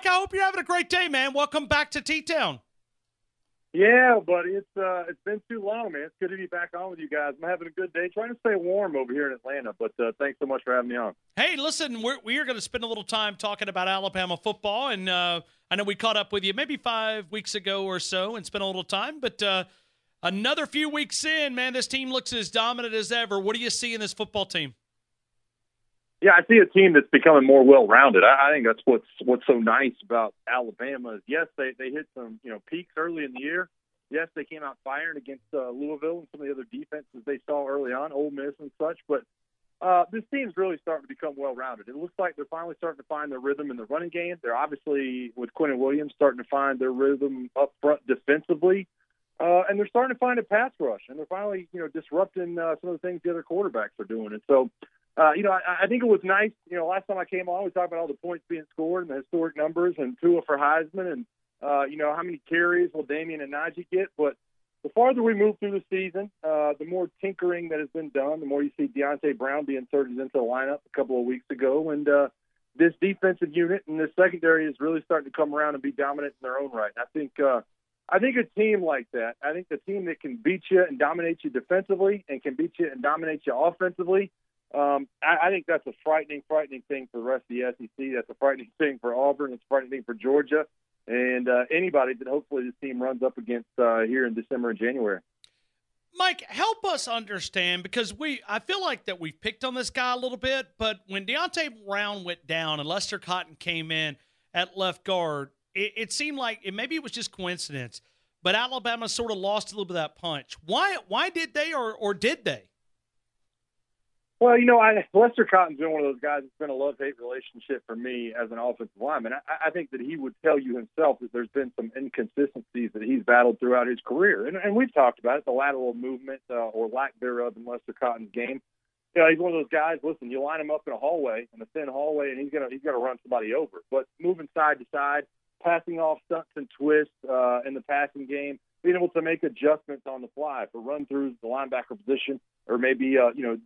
Mike, I hope you're having a great day, man. Welcome back to T-Town. Yeah, buddy, it's been too long, man. It's good to be back on with you guys. I'm having a good day, trying to stay warm over here in Atlanta, but thanks so much for having me on. Hey, listen, we are going to spend a little time talking about Alabama football, and I know we caught up with you maybe 5 weeks ago or so and spent a little time, but another few weeks in, man, this team looks as dominant as ever. What do you see in this football team? Yeah, I see a team that's becoming more well-rounded. I think that's what's so nice about Alabama is, yes, they hit some peaks early in the year. Yes, they came out firing against Louisville and some of the other defenses they saw early on, Ole Miss and such. But this team's really starting to become well-rounded. It looks like they're finally starting to find their rhythm in the running game. They're obviously, with Quentin Williams, starting to find their rhythm up front defensively. And they're starting to find a pass rush, and they're finally, disrupting some of the things the other quarterbacks are doing. And so, I think it was nice. Last time I came on, we talked about all the points being scored and the historic numbers and Tua for Heisman and, how many carries will Damian and Najee get. But the farther we move through the season, the more tinkering that has been done, the more you see Deontay Brown be inserted into the lineup a couple of weeks ago. And this defensive unit and this secondary is really starting to come around and be dominant in their own right. And I think a team like that, I think the team that can beat you and dominate you defensively and can beat you and dominate you offensively, I think that's a frightening thing for the rest of the SEC. That's a frightening thing for Auburn. It's a frightening thing for Georgia and anybody that hopefully this team runs up against here in December and January. Mike, help us understand, because I feel like that we've picked on this guy a little bit, but when Deontay Brown went down and Lester Cotton came in at left guard, it seemed like maybe it was just coincidence, but Alabama sort of lost a little bit of that punch. Why did they or did they? Well, Lester Cotton's been one of those guys that's been a love-hate relationship for me as an offensive lineman. I think that he would tell you himself that there's been some inconsistencies that he's battled throughout his career. And we've talked about it, the lateral movement or lack thereof in Lester Cotton's game. He's one of those guys, listen, you line him up in a thin hallway, and he's gonna run somebody over. But moving side to side, passing off stunts and twists in the passing game, being able to make adjustments on the fly for run-throughs, the linebacker position, or maybe,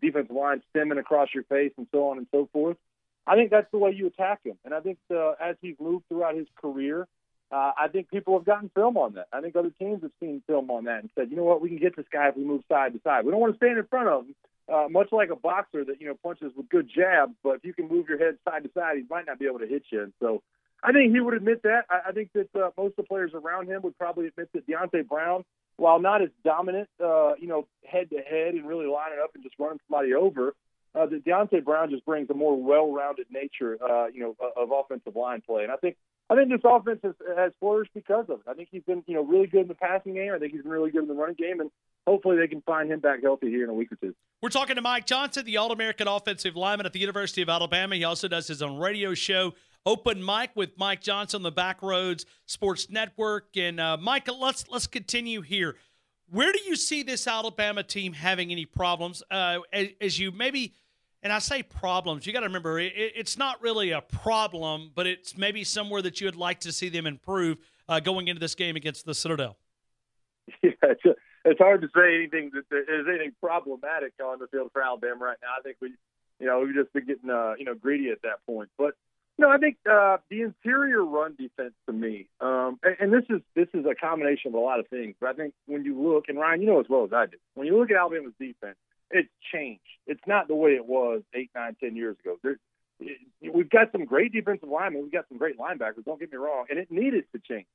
defensive line stemming across your face and so on and so forth. I think that's the way you attack him. And I think as he's moved throughout his career, I think people have gotten film on that. I think other teams have seen film on that and said, you know what, we can get this guy if we move side to side. We don't want to stand in front of him, much like a boxer that, punches with good jabs, but if you can move your head side to side, he might not be able to hit you. And so I think he would admit that. I think that most of the players around him would probably admit that Deontay Brown, while not as dominant, head-to-head and really lining up and just running somebody over, that Deontay Brown just brings a more well-rounded nature, of offensive line play. And I think this offense has flourished because of it. I think he's been, really good in the passing game. I think he's been really good in the running game, and hopefully they can find him back healthy here in a week or two. We're talking to Mike Johnson, the All-American offensive lineman at the University of Alabama. He also does his own radio show, Open Mic with Mike Johnson on the Backroads Sports Network. And Mike, let's continue here. Where do you see this Alabama team having any problems? As you maybe, and I say problems, you got to remember it's not really a problem, but it's maybe somewhere that you would like to see them improve going into this game against the Citadel. Yeah, it's hard to say anything that is anything problematic on the field for Alabama right now. I think we've just been getting greedy at that point, but. I think the interior run defense to me, and this is a combination of a lot of things, but I think when you look, and Ryan, you know as well as I do, when you look at Alabama's defense, it's changed. It's not the way it was 8, 9, 10 years ago. We've got some great defensive linemen. We've got some great linebackers, don't get me wrong, and it needed to change.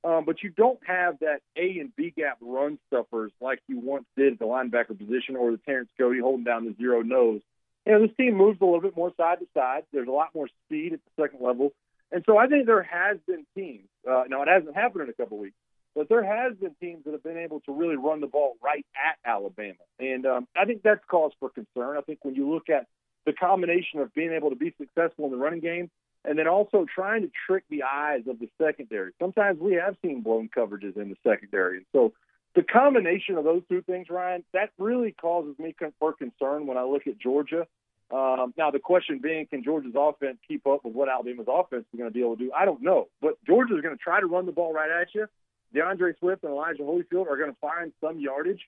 But you don't have that A and B gap run stuffers like you once did at the linebacker position or the Terrence Cody holding down the zero nose. This team moves a little bit more side to side. There's a lot more speed at the second level. And so I think there has been teams, now it hasn't happened in a couple of weeks, but there has been teams that have been able to really run the ball right at Alabama. And I think that's cause for concern. I think when you look at the combination of being able to be successful in the running game and then also trying to trick the eyes of the secondary. Sometimes we have seen blown coverages in the secondary. And so the combination of those two things, Ryan, that really causes me for concern when I look at Georgia. Now, the question being, can Georgia's offense keep up with what Alabama's offense is going to be able to do? I don't know. But Georgia's going to try to run the ball right at you. DeAndre Swift and Elijah Holyfield are going to find some yardage.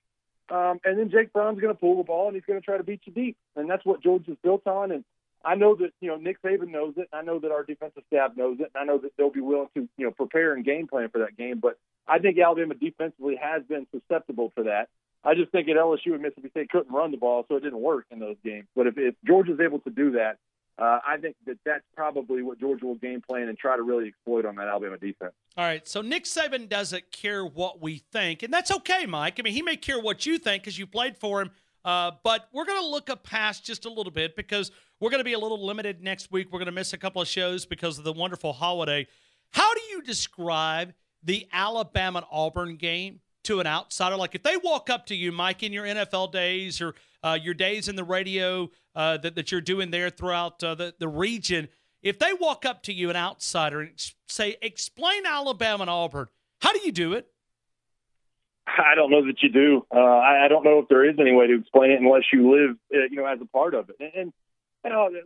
And then Jake Brown's going to pull the ball, and he's going to try to beat you deep. And that's what Georgia's built on. And I know that, Nick Saban knows it. I know that our defensive staff knows it. And I know that they'll be willing to, prepare and game plan for that game. But I think Alabama defensively has been susceptible to that. I just think at LSU and Mississippi State couldn't run the ball, so it didn't work in those games. But if Georgia's able to do that, I think that's probably what Georgia will game plan and try to really exploit on that Alabama defense. All right, so Nick Saban doesn't care what we think, and that's okay, Mike. I mean, he may care what you think because you played for him, but we're going to look up past just a little bit because we're going to be a little limited next week. We're going to miss a couple of shows because of the wonderful holiday. How do you describe the Alabama-Auburn game to an outsider? Like if they walk up to you, Mike, in your NFL days or your days in the radio that you're doing there throughout the region, if they walk up to you, an outsider, and say, explain Alabama and Auburn, how do you do it? I don't know that you do. I don't know if there is any way to explain it unless you live, as a part of it. And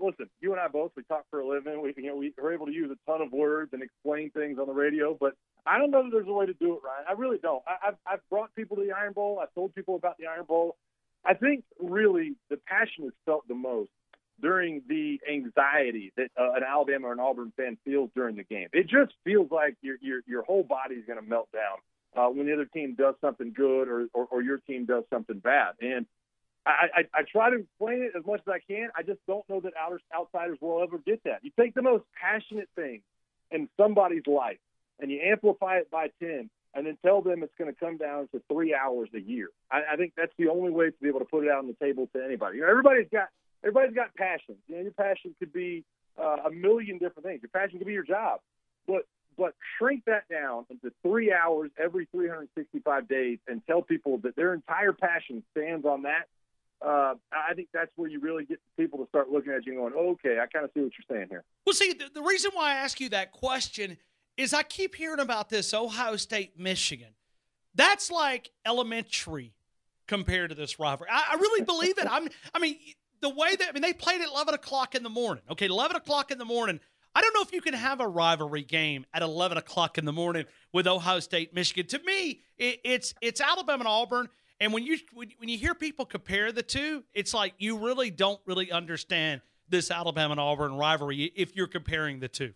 listen, you and I both, we talk for a living. We are able to use a ton of words and explain things on the radio, but I don't know that there's a way to do it, Ryan. I really don't. I've brought people to the Iron Bowl. I've told people about the Iron Bowl. I think really the passion is felt the most during the anxiety that an Alabama or an Auburn fan feels during the game. It just feels like your whole body is going to melt down when the other team does something good or your team does something bad. And I try to explain it as much as I can. I just don't know that outsiders will ever get that. You take the most passionate thing in somebody's life and you amplify it by 10 and then tell them it's going to come down to 3 hours a year. I think that's the only way to be able to put it out on the table to anybody. Everybody's got passions. Your passion could be a million different things. Your passion could be your job. But shrink that down into 3 hours every 365 days and tell people that their entire passion stands on that. I think that's where you really get people to start looking at you and going, okay, I kind of see what you're saying here. Well, see, the reason why I ask you that question is I keep hearing about this Ohio State-Michigan. That's like elementary compared to this rivalry. I really believe it. The way that they played at 11 o'clock in the morning. Okay, 11 o'clock in the morning. I don't know if you can have a rivalry game at 11 o'clock in the morning with Ohio State-Michigan. To me, it's Alabama and Auburn. And when you hear people compare the two, it's like you really don't really understand this Alabama and Auburn rivalry if you're comparing the two.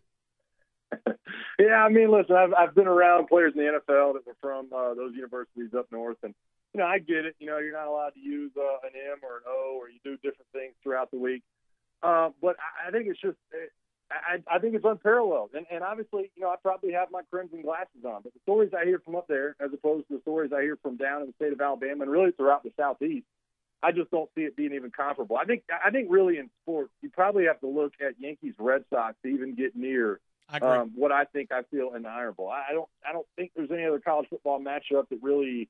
Yeah, listen, I've been around players in the NFL that were from those universities up north, and I get it. You're not allowed to use an M or an O, or you do different things throughout the week. But I think it's just I think it's unparalleled. And obviously, I probably have my crimson glasses on, but the stories I hear from up there, as opposed to the stories I hear from down in the state of Alabama and really throughout the Southeast, I just don't see it being even comparable. I think really in sports, you probably have to look at Yankees Red Sox to even get near what I feel in the Iron Bowl. I don't think there's any other college football matchup that really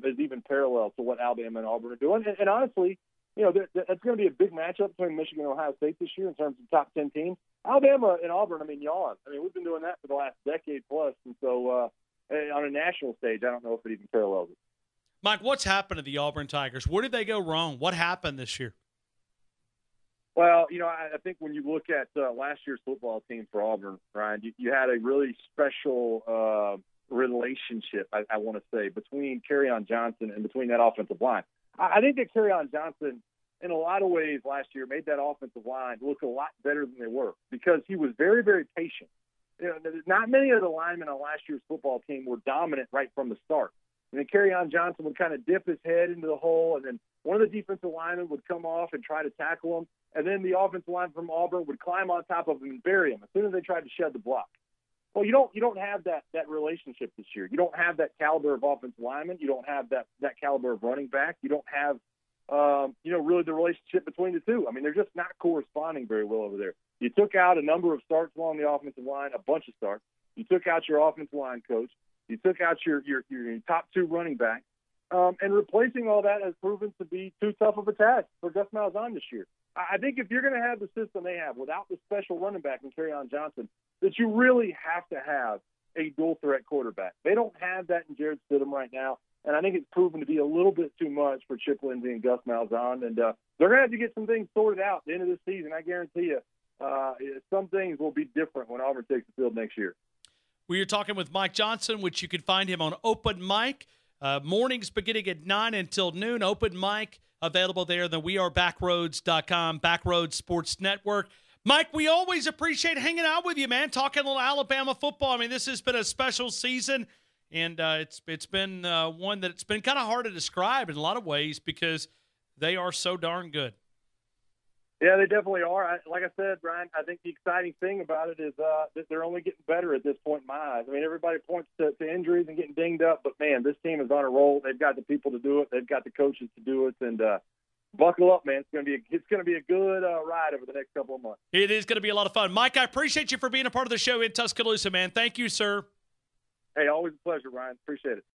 is even parallel to what Alabama and Auburn are doing. And honestly, that's going to be a big matchup between Michigan and Ohio State this year in terms of top 10 teams. Alabama and Auburn, yawn. We've been doing that for the last decade plus. And so on a national stage, I don't know if it even parallels it. Mike, what's happened to the Auburn Tigers? Where did they go wrong? What happened this year? Well, I think when you look at last year's football team for Auburn, Ryan, you had a really special relationship, I want to say, between Kerryon Johnson and between that offensive line. I think that Kerryon Johnson, in a lot of ways last year, made that offensive line look a lot better than they were because he was very, very patient. Not many of the linemen on last year's football team were dominant right from the start. And then Kerryon Johnson would kind of dip his head into the hole, and then one of the defensive linemen would come off and try to tackle him, and then the offensive line from Auburn would climb on top of him and bury him as soon as they tried to shed the block. Well, you don't have that relationship this year. You don't have that caliber of offensive lineman. You don't have that caliber of running back. You don't have, really the relationship between the two. They're just not corresponding very well over there. You took out a number of starts along the offensive line, a bunch of starts. You took out your offensive line coach. You took out your top two running backs. And replacing all that has proven to be too tough of a task for Gus Malzahn this year. I think if you're going to have the system they have without the special running back in Kerryon Johnson, that you really have to have a dual-threat quarterback. They don't have that in Jared Stidham right now, and I think it's proven to be a little bit too much for Chip Lindsey and Gus Malzahn. And they're going to have to get some things sorted out at the end of this season. I guarantee you some things will be different when Auburn takes the field next year. We are talking with Mike Johnson, which you can find him on Open Mic. Mornings beginning at 9 until noon. Open Mic available there in the wearebackroads.com, Backroads Sports Network. Mike, we always appreciate hanging out with you, man, talking a little Alabama football. I mean, this has been a special season, and it's been one that it's been kind of hard to describe in a lot of ways because they are so darn good. Yeah, they definitely are. Like I said, Ryan, I think the exciting thing about it is that they're only getting better at this point in my eyes. I mean, everybody points to injuries and getting dinged up, but, man, this team is on a roll. They've got the people to do it. They've got the coaches to do it. And buckle up, man. It's going to be a good ride over the next couple of months. It is going to be a lot of fun. Mike, I appreciate you for being a part of the show in Tuscaloosa, man. Thank you, sir. Hey, always a pleasure, Ryan. Appreciate it.